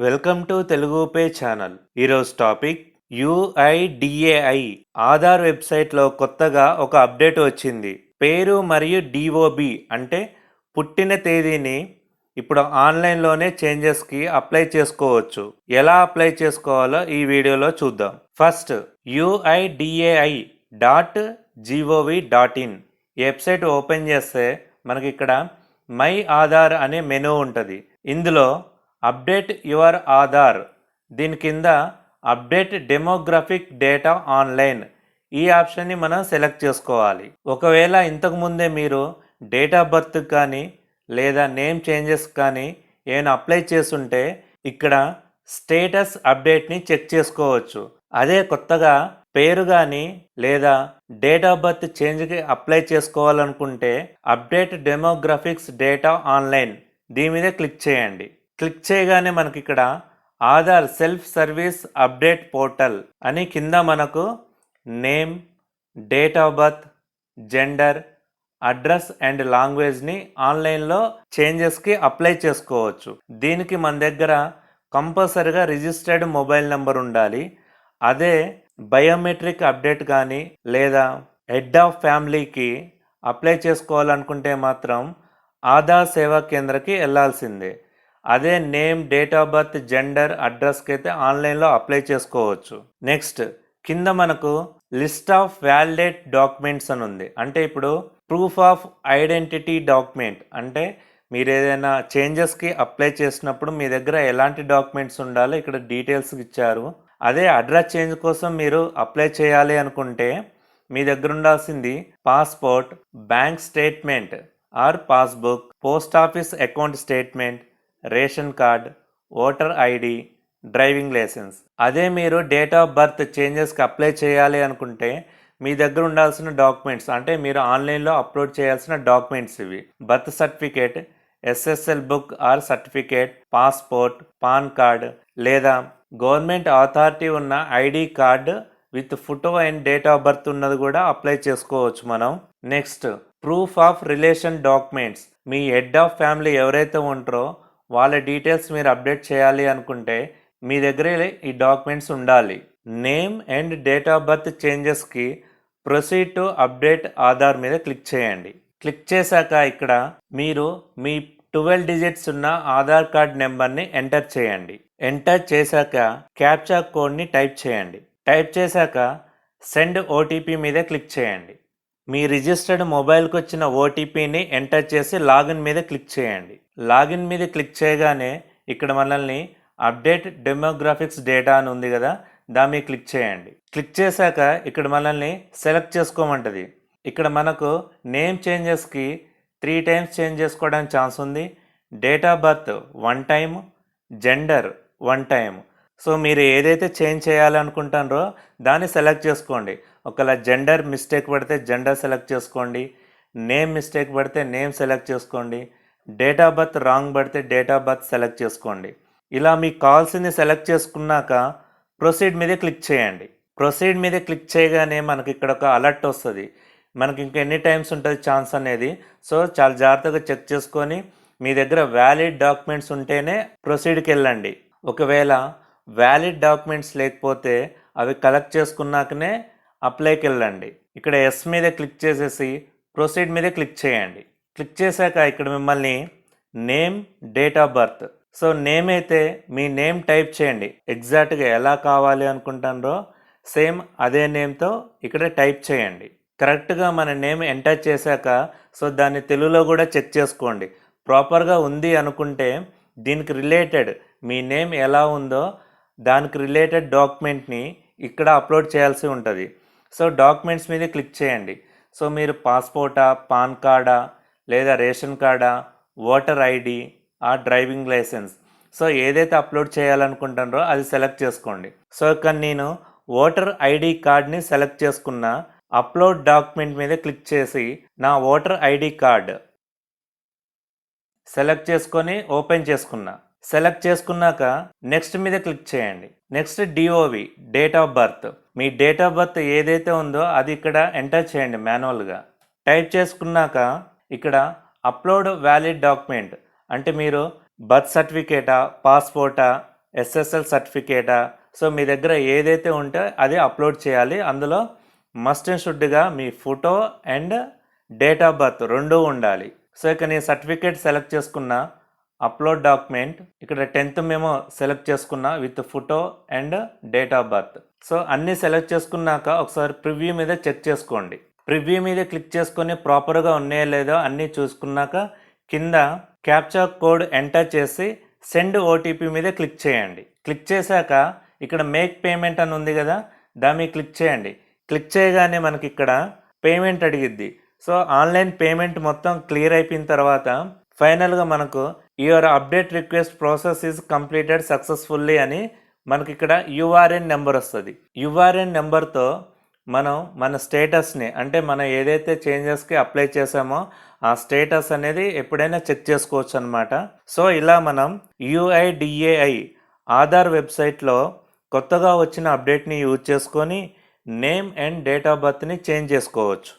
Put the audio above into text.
Welcome to Telugu pay channel. ఈరోజు topic UIDAI Aadhaar వెబ్సైట్లో కొత్తగా ఒక అప్డేట్ వచ్చింది. పేరు మరియు DOB అంటే పుట్టిన తేదీని ఇప్పుడు ఆన్లైన్లోనే చేంజెస్కి అప్లై చేసుకోవచ్చు. ఎలా అప్లై చేసుకోవాలో ఈ వీడియోలో చూద్దాం. ఫస్ట్ UIDAI.gov.in ఈ వెబ్సైట్ ఓపెన్ చేస్తే మనకి ఇక్కడ మై ఆధార్ అనే మెనూ ఉంటుంది. ఇందులో అప్డేట్ యువర్ ఆధార్, దీని కింద అప్డేట్ డెమోగ్రఫిక్ డేటా ఆన్లైన్ ఈ ఆప్షన్ని మనం సెలెక్ట్ చేసుకోవాలి. ఒకవేళ ఇంతకుముందే మీరు డేట్ ఆఫ్ బర్త్ కానీ లేదా నేమ్ చేంజెస్ కానీ ఏమైనా అప్లై చేస్తుంటే ఇక్కడ స్టేటస్ అప్డేట్ని చెక్ చేసుకోవచ్చు. అదే కొత్తగా పేరు కానీ లేదా డేట్ ఆఫ్ బర్త్ చేంజ్కి అప్లై చేసుకోవాలనుకుంటే అప్డేట్ డెమోగ్రఫిక్స్ డేటా ఆన్లైన్ దీని మీద క్లిక్ చేయండి. క్లిక్ చేయగానే మనకి ఇక్కడ Aadhaar self service update portal అని కింద మనకు name, date of birth, gender, address and లాంగ్వేజ్ని ఆన్లైన్లో చేంజెస్కి అప్లై చేసుకోవచ్చు. దీనికి మన దగ్గర కంపల్సరిగా రిజిస్టర్డ్ మొబైల్ నెంబర్ ఉండాలి. అదే బయోమెట్రిక్ అప్డేట్ కానీ లేదా హెడ్ ఆఫ్ ఫ్యామిలీకి అప్లై చేసుకోవాలనుకుంటే మాత్రం ఆధార్ సేవా కేంద్రకి వెళ్ళాల్సిందే. అదే name, date of birth, gender, అడ్రస్కి అయితే ఆన్లైన్లో అప్లై చేసుకోవచ్చు. నెక్స్ట్ కింద మనకు లిస్ట్ ఆఫ్ వ్యాలిడేట్ డాక్యుమెంట్స్ అని ఉంది. అంటే ఇప్పుడు ప్రూఫ్ ఆఫ్ ఐడెంటిటీ డాక్యుమెంట్ అంటే మీరు ఏదైనా చేంజెస్కి అప్లై చేసినప్పుడు మీ దగ్గర ఎలాంటి డాక్యుమెంట్స్ ఉండాలో ఇక్కడ డీటెయిల్స్ ఇచ్చారు. అదే అడ్రస్ చేంజ్ కోసం మీరు అప్లై చేయాలి అనుకుంటే మీ దగ్గర ఉండాల్సింది passport, bank statement or passbook, post office account statement, ration card, voter ID, driving licence. అదే మీరు డేట్ ఆఫ్ బర్త్ చేంజెస్కి అప్లై చేయాలి అనుకుంటే మీ దగ్గర ఉండాల్సిన డాక్యుమెంట్స్ అంటే మీరు ఆన్లైన్లో అప్లోడ్ చేయాల్సిన డాక్యుమెంట్స్ ఇవి: birth certificate, SSL book or certificate, passport, pan card లేదా గవర్నమెంట్ అథారిటీ ఉన్న ID card with photo and date of birth ఉన్నది కూడా అప్లై చేసుకోవచ్చు మనం. Next proof of relation documents, me head of family ఎవరైతే ఉంటారో వాళ్ళ డీటెయిల్స్ మీరు అప్డేట్ చేయాలి అనుకుంటే మీ దగ్గర ఈ డాక్యుమెంట్స్ ఉండాలి. Name and date of birth చేంజెస్కి ప్రొసీడ్ టు అప్డేట్ ఆధార్ మీద క్లిక్ చేయండి. క్లిక్ చేశాక ఇక్కడ మీరు మీ 12 డిజిట్స్ ఉన్న ఆధార్ కార్డ్ నెంబర్ని ఎంటర్ చేయండి. ఎంటర్ చేశాక క్యాప్చా కోడ్ని టైప్ చేయండి. టైప్ చేశాక సెండ్ ఓటీపీ మీద క్లిక్ చేయండి. మీ రిజిస్టర్డ్ మొబైల్కి వచ్చిన ఓటీపీని ఎంటర్ చేసి లాగిన్ మీద క్లిక్ చేయండి. లాగిన్ మీద క్లిక్ చేయగానే ఇక్కడ మనల్ని అప్డేట్ డెమోగ్రాఫిక్స్ డేటా అని ఉంది కదా, దాని మీద క్లిక్ చేయండి. క్లిక్ చేశాక ఇక్కడ మనల్ని సెలెక్ట్ చేసుకోమంటుంది. ఇక్కడ మనకు నేమ్ చేంజెస్కి 3 టైమ్స్ చేంజ్ చేసుకోవడానికి ఛాన్స్ ఉంది. Date of birth 1 time, gender 1 time. So మీరు ఏదైతే చేంజ్ చేయాలనుకుంటారో దాన్ని సెలెక్ట్ చేసుకోండి. ఒకవేళ జెండర్ మిస్టేక్ పడితే జెండర్ సెలెక్ట్ చేసుకోండి, నేమ్ మిస్టేక్ పడితే నేమ్ సెలెక్ట్ చేసుకోండి, డేట్ ఆఫ్ బర్త్ రాంగ్ పడితే డేట్ ఆఫ్ బర్త్ సెలెక్ట్ చేసుకోండి. ఇలా మీకు కావాల్సింది సెలెక్ట్ చేసుకున్నాక ప్రొసీడ్ మీద క్లిక్ చేయండి. ప్రొసీడ్ మీద క్లిక్ చేయగానే మనకి ఇక్కడ ఒక అలర్ట్ వస్తుంది. మనకి ఇంకా ఎన్ని టైమ్స్ ఉంటుంది ఛాన్స్ అనేది. సో చాలా జాగ్రత్తగా చెక్ చేసుకొని మీ దగ్గర వ్యాలిడ్ డాక్యుమెంట్స్ ఉంటేనే ప్రొసీడ్కి వెళ్ళండి. ఒకవేళ వ్యాలిడ్ డాక్యుమెంట్స్ లేకపోతే అవి కలెక్ట్ చేసుకున్నాకనే అప్లైకి వెళ్ళండి. ఇక్కడ ఎస్ మీద క్లిక్ చేసేసి ప్రొసీడ్ మీద క్లిక్ చేయండి. క్లిక్ చేశాక ఇక్కడ మిమ్మల్ని name, date of birth, so name అయితే మీ నేమ్ టైప్ చేయండి. ఎగ్జాక్ట్గా ఎలా కావాలి అనుకుంటారో సేమ్ అదే నేమ్తో ఇక్కడ టైప్ చేయండి. కరెక్ట్గా మన నేమ్ ఎంటర్ చేశాక సో దాన్ని తెలుగులో కూడా చెక్ చేసుకోండి. ప్రాపర్గా ఉంది అనుకుంటే దీనికి రిలేటెడ్ మీ నేమ్ ఎలా ఉందో దానికి రిలేటెడ్ డాక్యుమెంట్ని ఇక్కడ అప్లోడ్ చేయాల్సి ఉంటుంది. సో డాక్యుమెంట్స్ మీద క్లిక్ చేయండి. సో మీరు పాస్పోర్టా, పాన్ కార్డా లేదా రేషన్ కార్డా, ఓటర్ ఐడి ఆ డ్రైవింగ్ లైసెన్స్, సో ఏదైతే అప్లోడ్ చేయాలనుకుంటారో అది సెలెక్ట్ చేసుకోండి. సో ఇక్కడ నేను ఓటర్ ఐడి కార్డ్ని సెలెక్ట్ చేసుకున్న. అప్లోడ్ డాక్యుమెంట్ మీద క్లిక్ చేసి నా ఓటర్ ఐడి కార్డ్ సెలెక్ట్ చేసుకొని ఓపెన్ చేసుకున్నా. సెలెక్ట్ చేసుకున్నాక నెక్స్ట్ మీద క్లిక్ చేయండి. Next DOB date of birth, me date of birth ఏదైతే ఉందో అది ఇక్కడ ఎంటర్ చేయండి మాన్యువల్గా. టైప్ చేసుకున్నాక ఇక్కడ అప్లోడ్ వ్యాలిడ్ డాక్యుమెంట్ అంటే మీరు బర్త్ సర్టిఫికేటా, పాస్పోర్టా, ఎస్ఎస్ఎల్ సర్టిఫికేటా, సో మీ దగ్గర ఏదైతే ఉంటే అది అప్లోడ్ చేయాలి. అందులో మస్ట్ అండ్ షుడ్గా మీ photo and date of birth రెండూ ఉండాలి. సో ఇక నేను సర్టిఫికేట్ సెలెక్ట్ చేసుకున్న, అప్లోడ్ డాక్యుమెంట్, ఇక్కడ 10th మేము సెలెక్ట్ చేసుకున్న with photo and date of birth. So అన్నీ సెలెక్ట్ చేసుకున్నాక ఒకసారి ప్రివ్యూ మీద చెక్ చేసుకోండి. ప్రివ్యూ మీద క్లిక్ చేసుకొని ప్రాపర్గా ఉన్నాయో లేదో అన్నీ చూసుకున్నాక కింద క్యాప్చా కోడ్ ఎంటర్ చేసి సెండ్ ఓటీపీ మీద క్లిక్ చేయండి. క్లిక్ చేశాక ఇక్కడ మేక్ పేమెంట్ అని ఉంది కదా, దాని మీద క్లిక్ చేయండి. క్లిక్ చేయగానే మనకి ఇక్కడ పేమెంట్ అడిగిద్ది. సో ఆన్లైన్ పేమెంట్ మొత్తం క్లియర్ అయిపోయిన తర్వాత ఫైనల్గా మనకు your update request process is completed successfully అని మనకి ఇక్కడ యూఆర్ఎన్ నెంబర్ వస్తుంది. యూఆర్ఎన్ నెంబర్తో మనం మన స్టేటస్ని, అంటే మనం ఏదైతే చేంజెస్కి అప్లై చేసామో ఆ స్టేటస్ అనేది ఎప్పుడైనా చెక్ చేసుకోవచ్చు అనమాట. సో ఇలా మనం UIDAI ఆధార్ వెబ్సైట్లో కొత్తగా వచ్చిన అప్డేట్ని యూజ్ చేసుకొని నేమ్ అండ్ డేట్ ఆఫ్ బర్త్ని చేంజ్ చేసుకోవచ్చు.